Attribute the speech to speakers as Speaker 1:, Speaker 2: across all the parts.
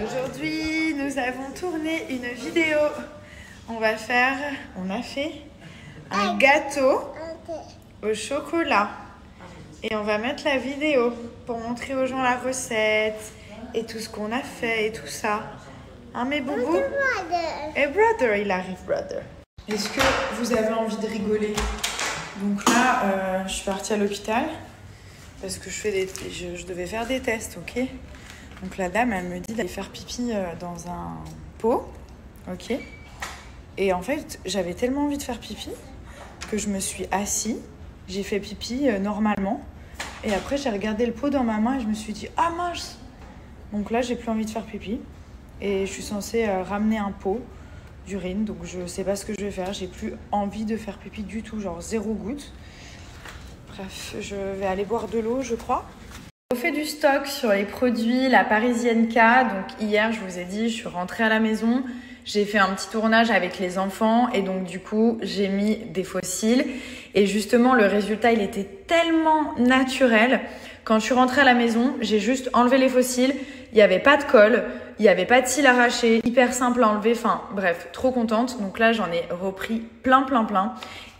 Speaker 1: Aujourd'hui, nous avons tourné une vidéo. On a fait un gâteau au chocolat. Et on va mettre la vidéo pour montrer aux gens la recette et tout ce qu'on a fait et tout ça. Hein, mes boubous? Et brother, il arrive, brother. Est-ce que vous avez envie de rigoler? Donc là, je suis partie à l'hôpital parce que je devais faire des tests, ok? Donc la dame, elle me dit d'aller faire pipi dans un pot, ok? Et en fait, j'avais tellement envie de faire pipi que je me suis assise, j'ai fait pipi normalement. Et après, j'ai regardé le pot dans ma main et je me suis dit « Ah mince !» Donc là, j'ai plus envie de faire pipi. Et je suis censée ramener un pot d'urine. Donc je sais pas ce que je vais faire. J'ai plus envie de faire pipi du tout, genre 0 goutte. Bref, je vais aller boire de l'eau, je crois. On fait du stock sur les produits La Parisienne K. Donc hier, je vous ai dit, je suis rentrée à la maison. J'ai fait un petit tournage avec les enfants et donc du coup, j'ai mis des fossiles. Et justement, le résultat, il était tellement naturel. Quand je suis rentrée à la maison, j'ai juste enlevé les fossiles. Il n'y avait pas de colle, il n'y avait pas de cils arrachés. Hyper simple à enlever. Enfin bref, trop contente. Donc là, j'en ai repris plein.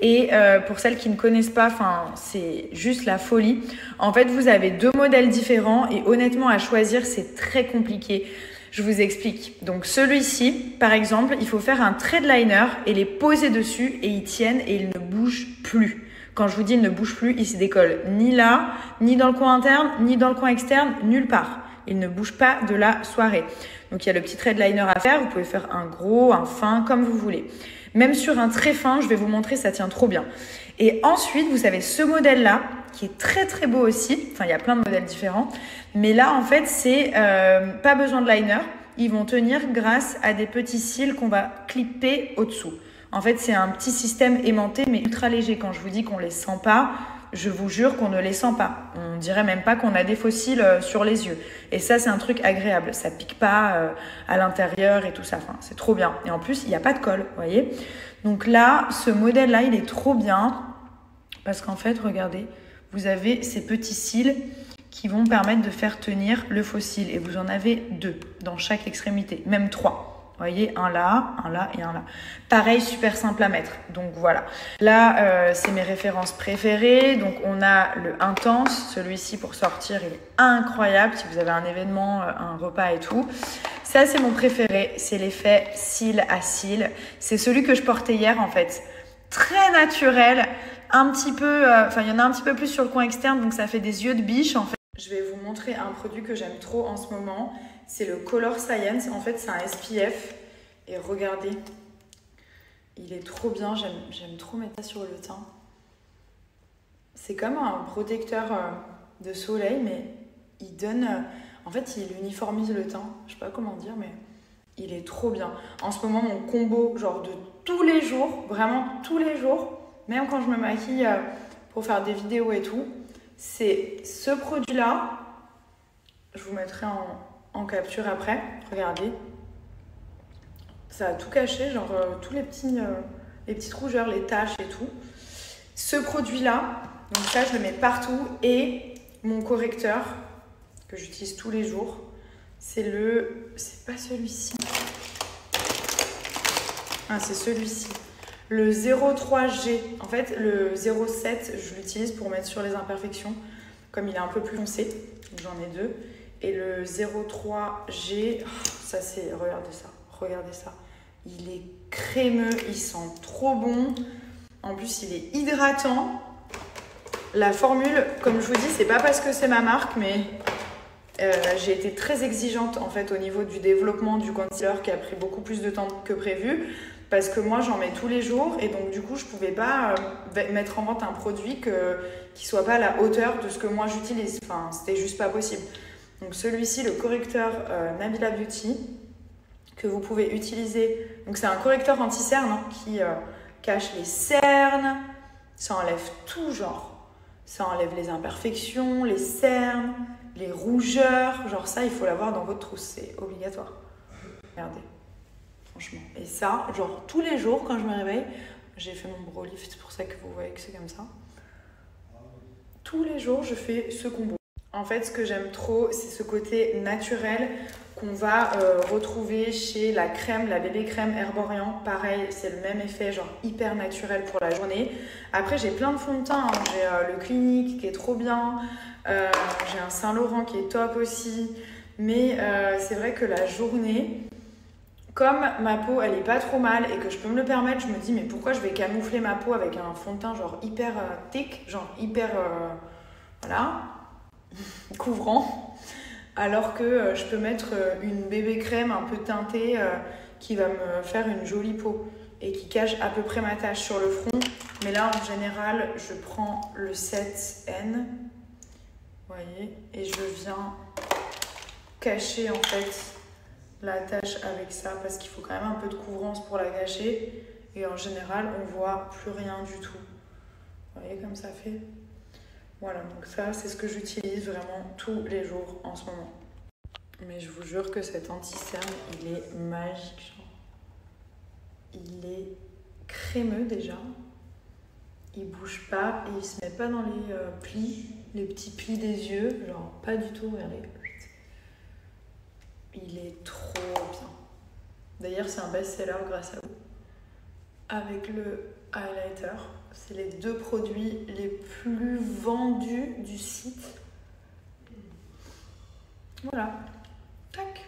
Speaker 1: Et pour celles qui ne connaissent pas, c'est juste la folie. En fait, vous avez 2 modèles différents et honnêtement, à choisir, c'est très compliqué. Je vous explique. Donc celui-ci, par exemple, il faut faire un thread liner et les poser dessus et ils tiennent et ils ne bougent plus. Quand je vous dis ils ne bougent plus, ils se décollent ni là, ni dans le coin interne, ni dans le coin externe, nulle part. Ils ne bougent pas de la soirée. Donc il y a le petit thread liner à faire. Vous pouvez faire un gros, un fin, comme vous voulez. Même sur un très fin, je vais vous montrer, ça tient trop bien. Et ensuite, vous avez ce modèle-là, qui est très beau aussi. Enfin, il y a plein de modèles différents. Mais là, en fait, c'est pas besoin de liner. Ils vont tenir grâce à des petits cils qu'on va clipper au-dessous. En fait, c'est un petit système aimanté, mais ultra léger. Quand je vous dis qu'on les sent pas, je vous jure qu'on ne les sent pas. On dirait même pas qu'on a des fossiles sur les yeux. Et ça, c'est un truc agréable. Ça pique pas à l'intérieur et tout ça. Enfin, c'est trop bien. Et en plus, il n'y a pas de colle, vous voyez. Donc là, ce modèle-là, il est trop bien. Parce qu'en fait, regardez, vous avez ces petits cils qui vont permettre de faire tenir le fossile. Et vous en avez 2 dans chaque extrémité, même 3. Vous voyez, un là et un là. Pareil, super simple à mettre. Donc voilà. Là, c'est mes références préférées. Donc on a le Intense. Celui-ci pour sortir, il est incroyable. Si vous avez un événement, un repas et tout. Ça, c'est mon préféré. C'est l'effet cils à cils. C'est celui que je portais hier en fait. Très naturel. Un petit peu, il y en a un petit peu plus sur le coin externe. Donc ça fait des yeux de biche en fait. Je vais vous montrer un produit que j'aime trop en ce moment. C'est le Color Science. En fait, c'est un SPF. Et regardez, il est trop bien. J'aime trop mettre ça sur le teint. C'est comme un protecteur de soleil, mais il donne... en fait, il uniformise le teint. Je sais pas comment dire, mais il est trop bien. En ce moment, mon combo, genre de tous les jours, vraiment tous les jours, même quand je me maquille pour faire des vidéos et tout, c'est ce produit-là. Je vous mettrai en capture après. Regardez. Ça a tout caché, genre tous les petites rougeurs, les taches et tout. Ce produit-là, donc ça, je le mets partout. Et mon correcteur, que j'utilise tous les jours, c'est pas celui-ci. Ah, c'est celui-ci. Le 03G. En fait, le 07, je l'utilise pour mettre sur les imperfections. Comme il est un peu plus foncé, donc j'en ai 2. Et le 03G, ça c'est... Regardez ça. Il est crémeux, il sent trop bon. En plus, il est hydratant. La formule, comme je vous dis, c'est pas parce que c'est ma marque, mais j'ai été très exigeante en fait au niveau du développement du concealer qui a pris beaucoup plus de temps que prévu. Parce que moi, j'en mets tous les jours et donc du coup, je pouvais pas mettre en vente un produit qui soit pas à la hauteur de ce que moi j'utilise. Enfin, c'était juste pas possible. Donc celui-ci, le correcteur Nabila Beauty, que vous pouvez utiliser. Donc c'est un correcteur anti-cerne qui cache les cernes. Ça enlève tout genre. Ça enlève les imperfections, les cernes, les rougeurs. Genre ça, il faut l'avoir dans votre trousse. C'est obligatoire. Regardez. Franchement. Et ça, genre tous les jours quand je me réveille, j'ai fait mon brow lift, c'est pour ça que vous voyez que c'est comme ça. Tous les jours, je fais ce combo. En fait, ce que j'aime trop, c'est ce côté naturel qu'on va retrouver chez la crème, la bébé crème Herborian. Pareil, c'est le même effet, genre hyper naturel pour la journée. Après, j'ai plein de fonds de teint. Hein. J'ai le Clinique qui est trop bien. J'ai un Saint Laurent qui est top aussi. Mais c'est vrai que la journée, comme ma peau, elle est pas trop mal et que je peux me le permettre, je me dis, mais pourquoi je vais camoufler ma peau avec un fond de teint genre hyper thick, genre hyper, voilà, couvrant. Alors que je peux mettre une bébé crème un peu teintée qui va me faire une jolie peau et qui cache à peu près ma tache sur le front. Mais là, en général, je prends le 7N, vous voyez, et je viens cacher en fait la tache avec ça parce qu'il faut quand même un peu de couvrance pour la cacher. Et en général, on voit plus rien du tout. Vous voyez comme ça fait ? Voilà, donc ça, c'est ce que j'utilise vraiment tous les jours en ce moment. Mais je vous jure que cet anti-cerne, il est magique. Genre. Il est crémeux déjà. Il bouge pas et il se met pas dans les plis, les petits plis des yeux. Genre, pas du tout, regardez. Il est trop bien. D'ailleurs, c'est un best-seller grâce à vous. Avec le highlighter. C'est les 2 produits les plus vendus du site. Voilà. Tac.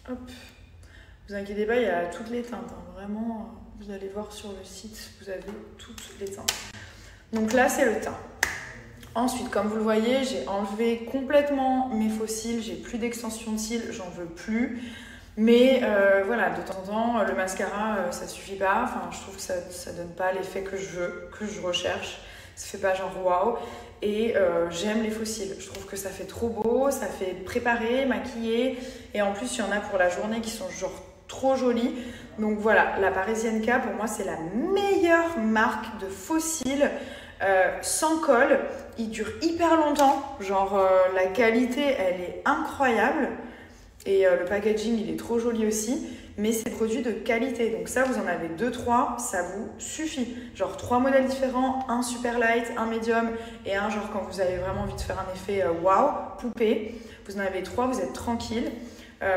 Speaker 1: Hop. Vous inquiétez pas, il y a toutes les teintes. Hein. Vraiment, vous allez voir sur le site, vous avez toutes les teintes. Donc là, c'est le teint. Ensuite, comme vous le voyez, j'ai enlevé complètement mes faux cils. J'ai plus d'extension de cils, j'en veux plus. Mais voilà, de temps en temps, le mascara, ça suffit pas. Enfin, je trouve que ça donne pas l'effet que je veux, que je recherche. Ça fait pas genre waouh. Et j'aime les faux cils. Je trouve que ça fait trop beau, ça fait préparer, maquiller. Et en plus, il y en a pour la journée qui sont genre trop jolies. Donc voilà, la Parisienne K, pour moi, c'est la meilleure marque de faux cils sans colle. Ils durent hyper longtemps. Genre, la qualité, elle est incroyable. Et le packaging, il est trop joli aussi. Mais c'est des produits de qualité. Donc ça, vous en avez 2-3, ça vous suffit. Genre 3 modèles différents, un super light, un médium et un genre quand vous avez vraiment envie de faire un effet waouh, poupée. Vous en avez 3, vous êtes tranquille.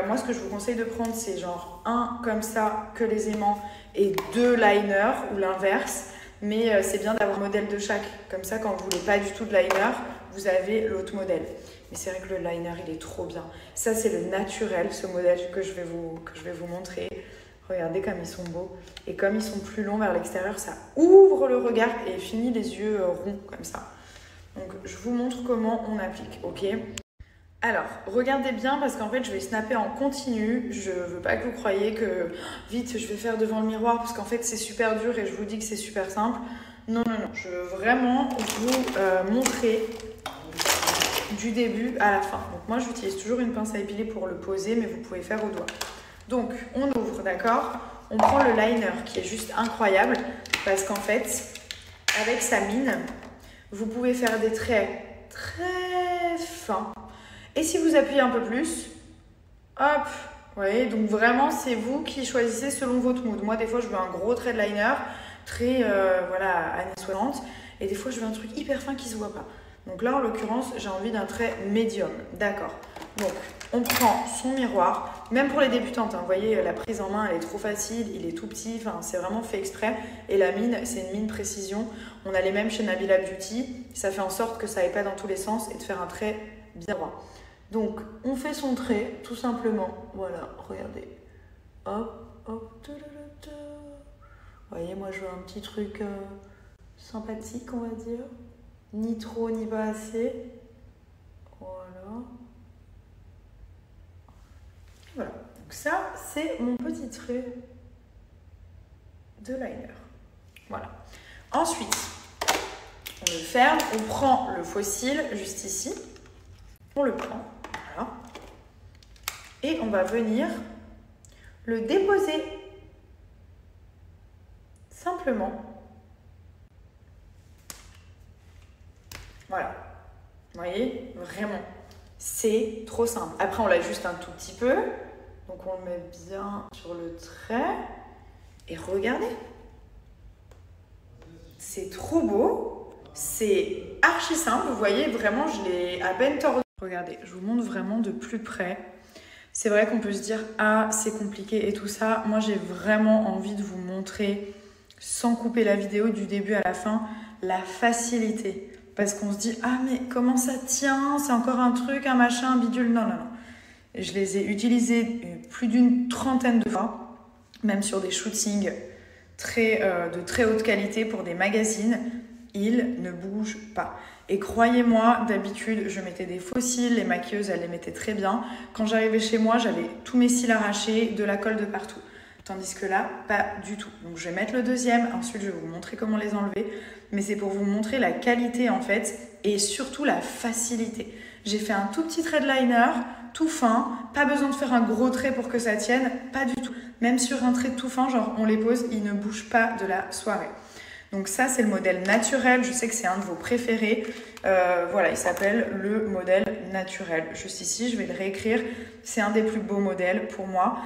Speaker 1: Moi, ce que je vous conseille de prendre, c'est genre un comme ça, que les aimants, et 2 liners ou l'inverse. Mais c'est bien d'avoir un modèle de chaque. Comme ça, quand vous voulez pas du tout de liner, vous avez l'autre modèle. Mais c'est vrai que le liner, il est trop bien. Ça, c'est le naturel, ce modèle que je vais vous montrer. Regardez comme ils sont beaux. Et comme ils sont plus longs vers l'extérieur, ça ouvre le regard et finit les yeux ronds comme ça. Donc, je vous montre comment on applique, ok ? Alors, regardez bien parce qu'en fait, je vais snapper en continu. Je veux pas que vous croyiez que vite, je vais faire devant le miroir parce qu'en fait, c'est super dur et je vous dis que c'est super simple. Non, non, non. Je veux vraiment vous montrer du début à la fin. Donc moi, j'utilise toujours une pince à épiler pour le poser, mais vous pouvez faire au doigt. Donc, on ouvre, d'accord ? On prend le liner qui est juste incroyable parce qu'en fait, avec sa mine, vous pouvez faire des traits très fins. Et si vous appuyez un peu plus, hop, vous voyez, donc vraiment, c'est vous qui choisissez selon votre mood. Moi, des fois, je veux un gros trait de liner, très, voilà, années 60. Et des fois, je veux un truc hyper fin qui ne se voit pas. Donc là, en l'occurrence, j'ai envie d'un trait médium. D'accord. Donc, on prend son miroir, même pour les débutantes. Hein, vous voyez, la prise en main, elle est trop facile, il est tout petit. Enfin, c'est vraiment fait exprès. Et la mine, c'est une mine précision. On a les mêmes chez Nabila Beauty. Ça fait en sorte que ça n'aille pas dans tous les sens et de faire un trait bien droit. Donc, on fait son trait, tout simplement. Voilà, regardez. Hop, hop. Vous voyez, moi, je veux un petit truc sympathique, on va dire. Ni trop, ni pas assez. Voilà. Voilà. Donc ça, c'est mon petit trait de liner. Voilà. Ensuite, on le ferme. On prend le faux cil juste ici. On le prend. Voilà. Et on va venir le déposer simplement. Voilà, vous voyez, vraiment, c'est trop simple. Après, on l'ajuste un tout petit peu, donc on le met bien sur le trait, et regardez, c'est trop beau, c'est archi simple, vous voyez, vraiment, je l'ai à peine tordu. Regardez, je vous montre vraiment de plus près. C'est vrai qu'on peut se dire « Ah, c'est compliqué et tout ça ». Moi, j'ai vraiment envie de vous montrer, sans couper la vidéo du début à la fin, la facilité. Parce qu'on se dit « Ah, mais comment ça tient? C'est encore un truc, un machin, un bidule ». Non, non, non. Et je les ai utilisés plus d'une trentaine de fois, même sur des shootings de très haute qualité pour des magazines. Ils ne bougent pas. Et croyez-moi, d'habitude, je mettais des faux cils, les maquilleuses, elles les mettaient très bien. Quand j'arrivais chez moi, j'avais tous mes cils arrachés, de la colle de partout. Tandis que là, pas du tout. Donc je vais mettre le deuxième, ensuite je vais vous montrer comment les enlever. Mais c'est pour vous montrer la qualité en fait, et surtout la facilité. J'ai fait un tout petit trait de liner, tout fin, pas besoin de faire un gros trait pour que ça tienne, pas du tout. Même sur un trait tout fin, genre on les pose, ils ne bougent pas de la soirée. Donc ça, c'est le modèle naturel. Je sais que c'est un de vos préférés. Voilà, il s'appelle le modèle naturel. Juste ici, je vais le réécrire. C'est un des plus beaux modèles pour moi,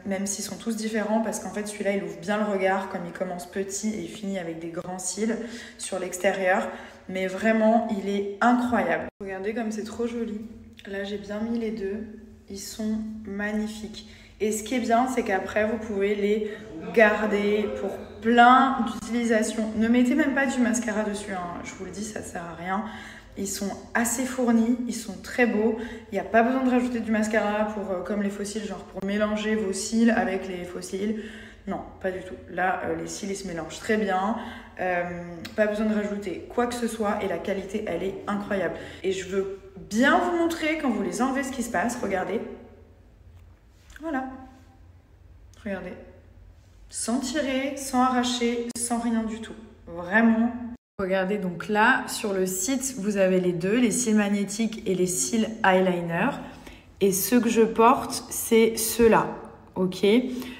Speaker 1: même s'ils sont tous différents parce qu'en fait, celui-là, il ouvre bien le regard comme il commence petit et il finit avec des grands cils sur l'extérieur. Mais vraiment, il est incroyable. Regardez comme c'est trop joli. Là, j'ai bien mis les deux. Ils sont magnifiques. Et ce qui est bien, c'est qu'après, vous pouvez les garder pour plein d'utilisations. Ne mettez même pas du mascara dessus, hein. Je vous le dis, ça sert à rien. Ils sont assez fournis, ils sont très beaux. Il n'y a pas besoin de rajouter du mascara pour, comme les faux cils, genre pour mélanger vos cils avec les faux cils. Non, pas du tout. Là, les cils, ils se mélangent très bien. Pas besoin de rajouter quoi que ce soit et la qualité, elle est incroyable. Et je veux bien vous montrer quand vous les enlevez ce qui se passe. Regardez. Voilà. Regardez. Sans tirer, sans arracher, sans rien du tout. Vraiment. Regardez, donc là, sur le site, vous avez les deux, les cils magnétiques et les cils eyeliner. Et ceux que je porte, c'est ceux-là. Ok.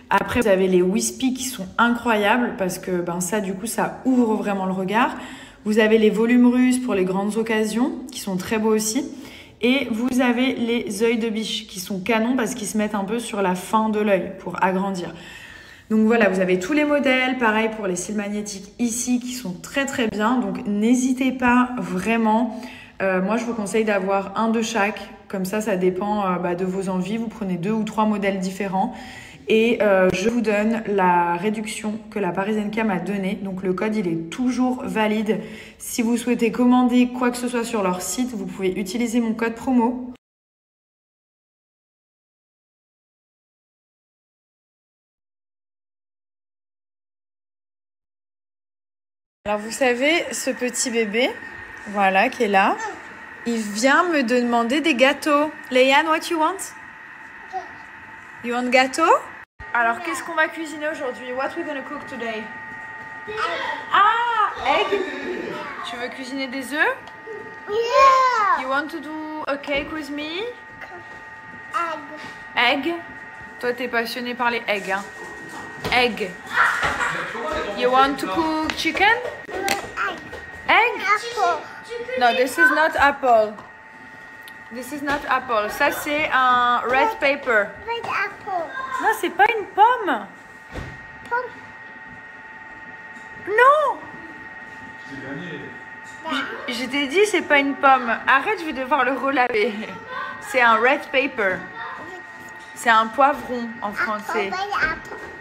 Speaker 1: Après, vous avez les Wispy qui sont incroyables parce que ça, du coup, ça ouvre vraiment le regard. Vous avez les volumes russes pour les grandes occasions qui sont très beaux aussi. Et vous avez les œils de biche qui sont canons parce qu'ils se mettent un peu sur la fin de l'œil pour agrandir. Donc voilà, vous avez tous les modèles, pareil pour les cils magnétiques ici qui sont très très bien. Donc n'hésitez pas vraiment. Moi je vous conseille d'avoir un de chaque. Comme ça dépend de vos envies. Vous prenez 2 ou 3 modèles différents. Et je vous donne la réduction que la Parisienne m'a donnée. Donc le code, il est toujours valide. Si vous souhaitez commander quoi que ce soit sur leur site, vous pouvez utiliser mon code promo. Alors vous savez, ce petit bébé, voilà, qui est là, il vient me demander des gâteaux. Léane, what you want? You want gâteau? Alors, qu'est-ce qu'on va cuisiner aujourd'hui? What we gonna cook today? Ah, egg. Tu veux cuisiner des œufs?
Speaker 2: Yeah.
Speaker 1: You want to do a cake with me?
Speaker 2: Egg.
Speaker 1: Egg? Toi, t'es passionné par les eggs, hein? Egg. You want to cook chicken? Egg?
Speaker 2: Apple.
Speaker 1: No, this is not apple. This is not apple. Ça, c'est un red paper.
Speaker 2: Red apple.
Speaker 1: Non, c'est pas une pomme.
Speaker 2: Pomme.
Speaker 1: Non! Je t'ai dit, c'est pas une pomme. Arrête, je vais devoir le relaver. C'est un red paper. C'est un poivron en français.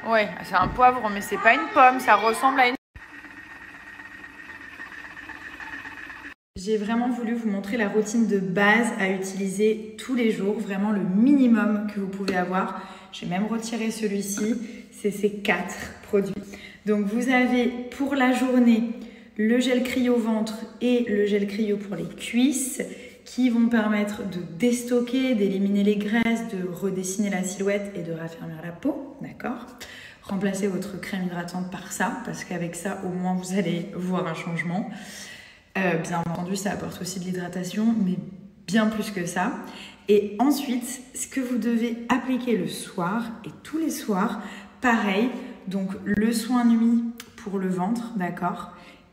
Speaker 1: Oui, c'est un poivron, mais c'est pas une pomme. Ça ressemble à une... J'ai vraiment voulu vous montrer la routine de base à utiliser tous les jours. Vraiment le minimum que vous pouvez avoir. J'ai même retiré celui-ci. C'est ces 4 produits. Donc vous avez pour la journée le gel cryo ventre et le gel cryo pour les cuisses qui vont permettre de déstocker, d'éliminer les graisses, de redessiner la silhouette et de raffermir la peau. D'accord ? Remplacez votre crème hydratante par ça parce qu'avec ça, au moins, vous allez voir un changement. Bien entendu, ça apporte aussi de l'hydratation, mais bien plus que ça. Et ensuite, ce que vous devez appliquer le soir et tous les soirs, pareil, donc le soin nuit pour le ventre, d'accord ?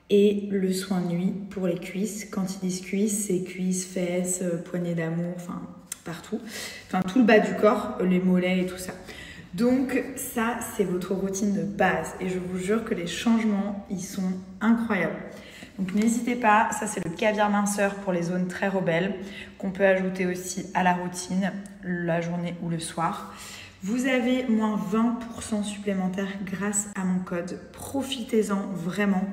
Speaker 1: Et le soin nuit pour les cuisses. Quand ils disent cuisses, c'est cuisses, fesses, poignées d'amour, enfin partout. Enfin tout le bas du corps, les mollets et tout ça. Donc ça, c'est votre routine de base. Et je vous jure que les changements, ils sont incroyables. Donc n'hésitez pas, ça c'est le caviar minceur pour les zones très rebelles, qu'on peut ajouter aussi à la routine, la journée ou le soir. Vous avez moins 20% supplémentaire grâce à mon code. Profitez-en vraiment.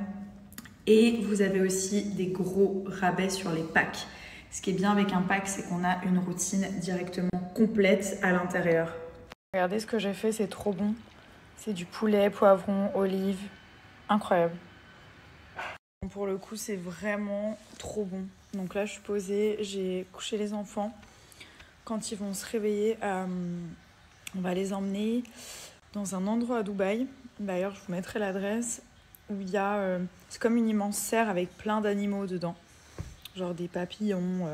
Speaker 1: Et vous avez aussi des gros rabais sur les packs. Ce qui est bien avec un pack, c'est qu'on a une routine directement complète à l'intérieur. Regardez ce que j'ai fait, c'est trop bon. C'est du poulet, poivron, olive. Incroyable. Pour le coup, c'est vraiment trop bon. Donc là, je suis posée, j'ai couché les enfants. Quand ils vont se réveiller, on va les emmener dans un endroit à Dubaï. D'ailleurs, je vous mettrai l'adresse où il y a... c'est comme une immense serre avec plein d'animaux dedans. Genre des papillons,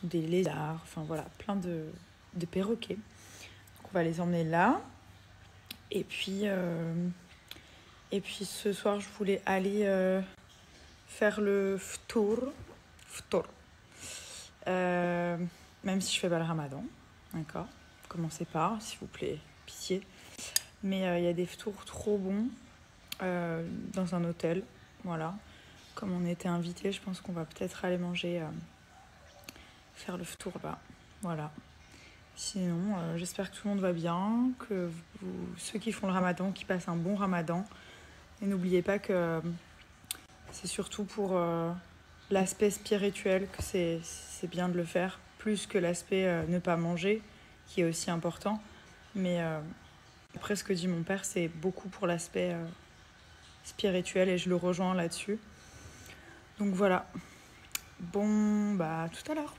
Speaker 1: des lézards, enfin voilà, plein de perroquets. Donc on va les emmener là. Et puis ce soir, je voulais aller faire le ftour. Même si je fais pas le ramadan, d'accord. Commencez pas, s'il vous plaît, pitié. Mais il y a des ftours trop bons dans un hôtel, voilà. Comme on était invités, je pense qu'on va peut-être aller manger, faire le ftour là, voilà. Sinon, j'espère que tout le monde va bien, que ceux qui font le ramadan, qui passent un bon ramadan. Et n'oubliez pas que c'est surtout pour l'aspect spirituel que c'est bien de le faire, plus que l'aspect ne pas manger, qui est aussi important. Mais après, ce que dit mon père, c'est beaucoup pour l'aspect spirituel et je le rejoins là-dessus. Donc voilà. Bon, bah, tout à l'heure.